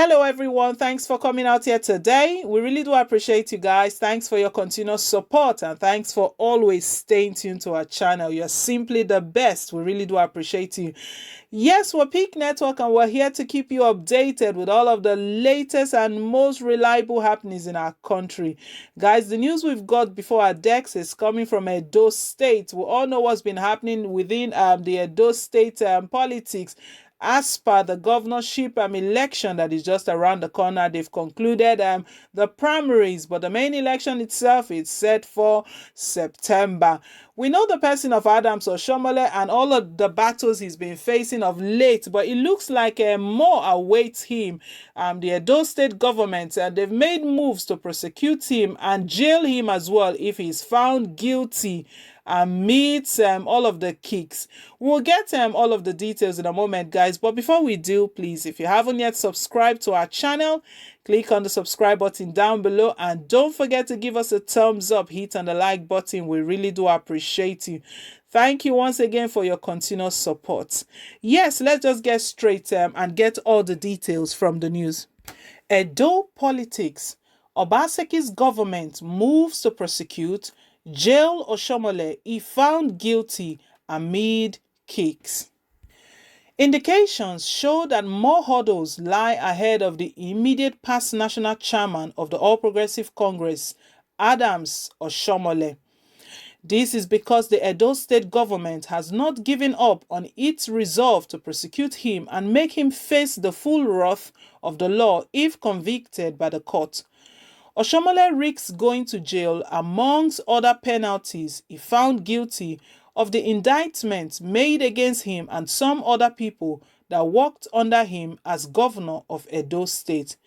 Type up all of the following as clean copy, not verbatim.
Hello, everyone. Thanks for coming out here today. We really do appreciate you guys. Thanks for your continuous support and thanks for always staying tuned to our channel. You're simply the best. We really do appreciate you. Yes, we're Peak Network and we're here to keep you updated with all of the latest and most reliable happenings in our country. Guys, the news we've got before our decks is coming from Edo State. We all know what's been happening within the Edo State politics. As per the governorship election that is just around the corner, they've concluded the primaries, but the main election itself is set for September. We know the person of Adams Oshiomohle and all of the battles he's been facing of late, but it looks like more awaits him. The Edo State government, they've made moves to prosecute him and jail him as well if he's found guilty and meets all of the kicks. We'll get all of the details in a moment, guys. But before we do, please, if you haven't yet subscribed to our channel, click on the subscribe button down below and don't forget to give us a thumbs up, hit on the like button. We really do appreciate you. Thank you once again for your continuous support. Yes, let's just get straight and get all the details from the news. Edo politics. Obaseki's government moves to prosecute, jail Oshiomohle if found guilty amid kicks. Indications show that more hurdles lie ahead of the immediate past national chairman of the All Progressive Congress, Adams Oshiomohle. This is because the Edo State government has not given up on its resolve to prosecute him and make him face the full wrath of the law if convicted by the court. Oshiomohle risks going to jail amongst other penalties if found guilty of the indictment made against him and some other people that worked under him as governor of Edo State.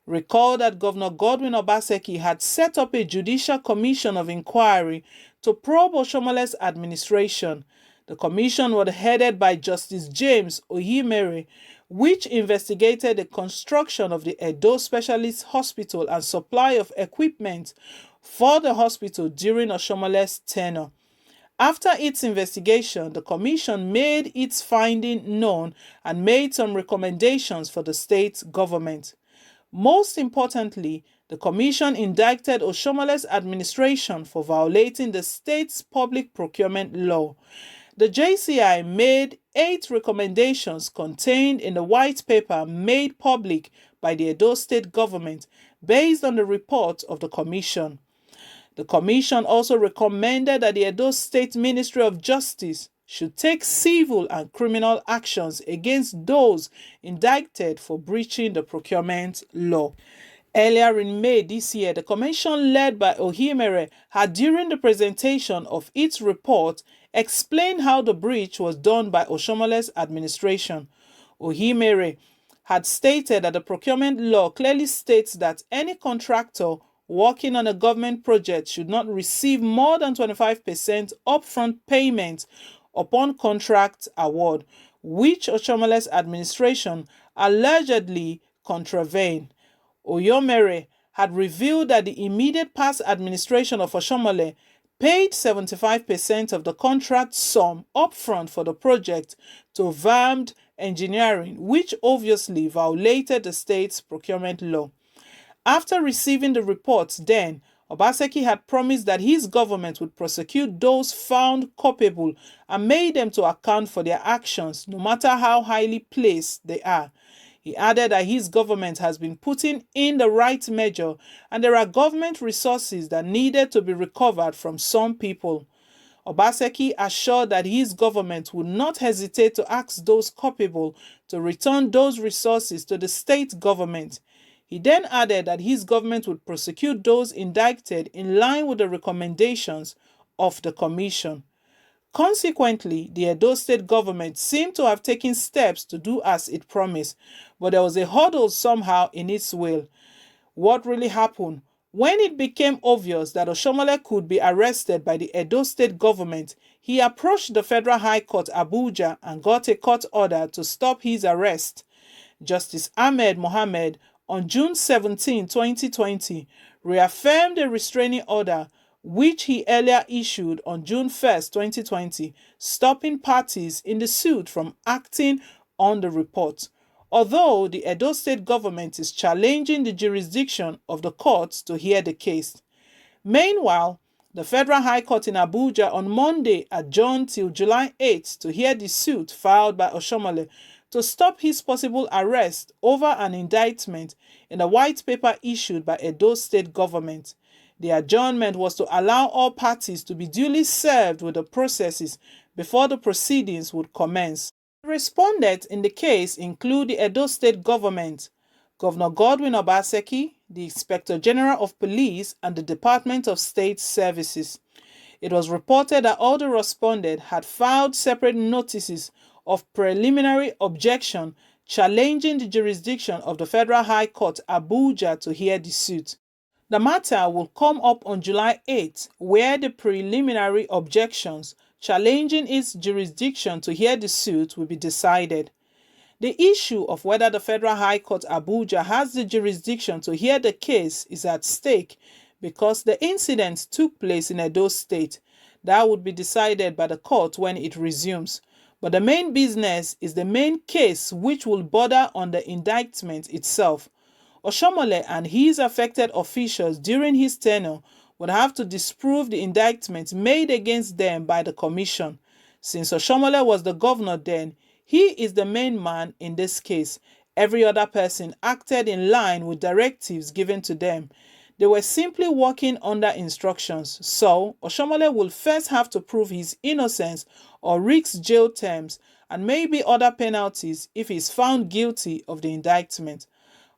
Recall that Governor Godwin Obaseki had set up a judicial commission of inquiry to probe Oshiomohle's administration. The commission was headed by Justice James Oshiomohle, which investigated the construction of the Edo Specialist Hospital and supply of equipment for the hospital during Oshiomohle's tenure. After its investigation, the commission made its finding known and made some recommendations for the state government. Most importantly, the commission indicted Oshiomohle's administration for violating the state's public procurement law. The JCI made 8 recommendations contained in the white paper made public by the Edo State government based on the report of the commission. The commission also recommended that the Edo State Ministry of Justice should take civil and criminal actions against those indicted for breaching the procurement law. Earlier in May this year, the commission led by Oshiomohle had, during the presentation of its report, explained how the breach was done by Oshiomohle's administration. Oshiomohle had stated that the procurement law clearly states that any contractor working on a government project should not receive more than 25% upfront payment upon contract award, which Oshiomohle's administration allegedly contravened. Oshiomohle had revealed that the immediate past administration of Oshiomohle paid 75% of the contract sum upfront for the project to VAMD Engineering, which obviously violated the state's procurement law. After receiving the reports, then, Obaseki had promised that his government would prosecute those found culpable and made them to account for their actions, no matter how highly placed they are. He added that his government has been putting in the right measure and there are government resources that needed to be recovered from some people. Obaseki assured that his government would not hesitate to ask those culpable to return those resources to the state government. He then added that his government would prosecute those indicted in line with the recommendations of the commission. Consequently, the Edo State government seemed to have taken steps to do as it promised, but there was a hurdle somehow in its will. What really happened? When it became obvious that Oshiomohle could be arrested by the Edo State government, he approached the Federal High Court Abuja and got a court order to stop his arrest. Justice Ahmed Mohammed, on June 17, 2020, reaffirmed a restraining order which he earlier issued on June 1, 2020, stopping parties in the suit from acting on the report. although the Edo State government is challenging the jurisdiction of the court to hear the case. Meanwhile, the Federal High Court in Abuja on Monday adjourned till July 8 to hear the suit filed by Oshiomohle to stop his possible arrest over an indictment in a white paper issued by Edo State government. The adjournment was to allow all parties to be duly served with the processes before the proceedings would commence. Respondents in the case include the Edo State government, Governor Godwin Obaseki, the Inspector General of Police, and the Department of State Services. It was reported that all the respondents had filed separate notices of preliminary objection challenging the jurisdiction of the Federal High Court, Abuja, to hear the suit. The matter will come up on July 8, where the preliminary objections challenging its jurisdiction to hear the suit will be decided. The issue of whether the Federal High Court Abuja has the jurisdiction to hear the case is at stake because the incident took place in Edo State. That would be decided by the court when it resumes. But the main business is the main case, which will border on the indictment itself. Oshiomohle and his affected officials during his tenure would have to disprove the indictment made against them by the commission. Since Oshiomohle was the governor then, he is the main man in this case. Every other person acted in line with directives given to them. They were simply working under instructions. So, Oshiomohle will first have to prove his innocence or risk jail terms and maybe other penalties if he is found guilty of the indictment.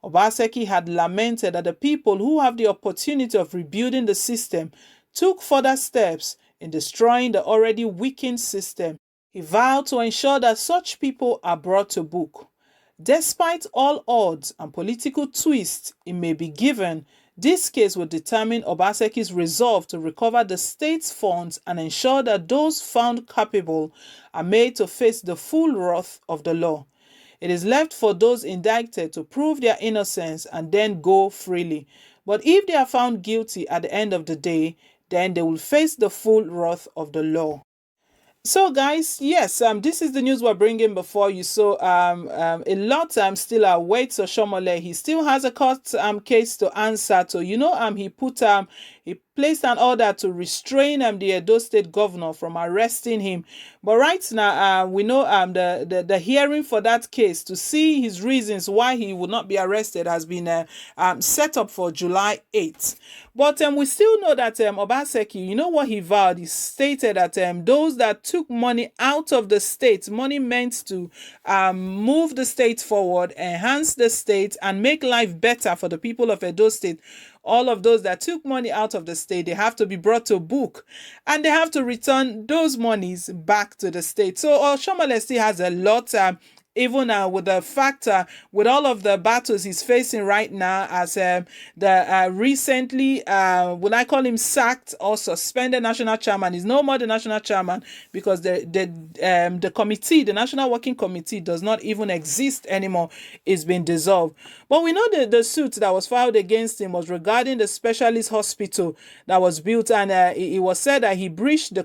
Obaseki had lamented that the people who have the opportunity of rebuilding the system took further steps in destroying the already weakened system. He vowed to ensure that such people are brought to book. Despite all odds and political twists it may be given, this case will determine Obaseki's resolve to recover the state's funds and ensure that those found culpable are made to face the full wrath of the law. It is left for those indicted to prove their innocence and then go freely. But if they are found guilty at the end of the day, then they will face the full wrath of the law. So guys, yes, this is the news we're bringing before you. So a lot still awaits Oshiomohle. He still has a court case to answer to. He placed an order to restrain the Edo State governor from arresting him. But right now, we know the hearing for that case to see his reasons why he would not be arrested has been set up for July 8th. But we still know that Obaseki, you know what he vowed? He stated that those that took money out of the state, money meant to move the state forward, enhance the state, and make life better for the people of Edo State, all of those that took money out of the state, they have to be brought to book and they have to return those monies back to the state. So Oshiomohle still has a lot, even with the fact, with all of the battles he's facing right now, as the recently, would I call him sacked or suspended national chairman, is no more the national chairman because the committee, the National Working Committee, does not even exist anymore. It's been dissolved. But we know that the suit that was filed against him was regarding the specialist hospital that was built, and it was said that he breached the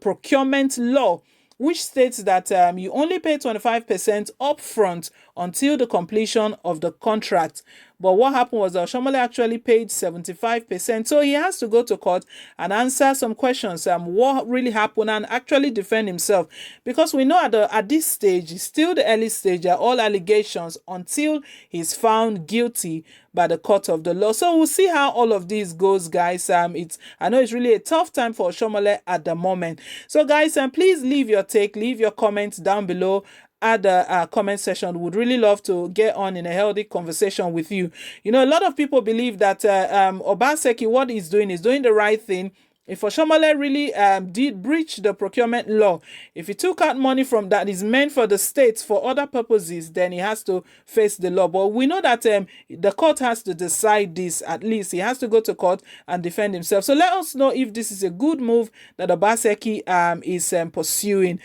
procurement law, which states that you only pay 25% upfront until the completion of the contract. But what happened was that Oshiomohle actually paid 75%. So he has to go to court and answer some questions, what really happened, and actually defend himself. Because we know at this stage, it's still the early stage, there are all allegations until he's found guilty by the court of the law. So we'll see how all of this goes, guys. I know it's really a tough time for Oshiomohle at the moment. So guys, please leave your take, leave your comments down below at the comment section. Would really love to get on in a healthy conversation with you. You know, a lot of people believe that Obaseki, what he's doing is doing the right thing. If Oshiomohle really did breach the procurement law, if he took out money from that is meant for the states for other purposes, then he has to face the law. But we know that the court has to decide this. At least he has to go to court and defend himself. So let us know if this is a good move that Obaseki is pursuing.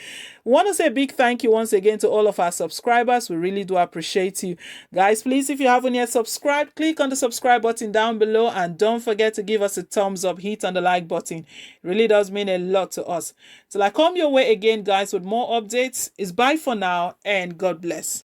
I want to say a big thank you once again to all of our subscribers. We really do appreciate you. Guys, please, if you haven't yet subscribed, click on the subscribe button down below and don't forget to give us a thumbs up, hit on the like button. It really does mean a lot to us. Till I come your way again, guys, with more updates. It's bye for now and God bless.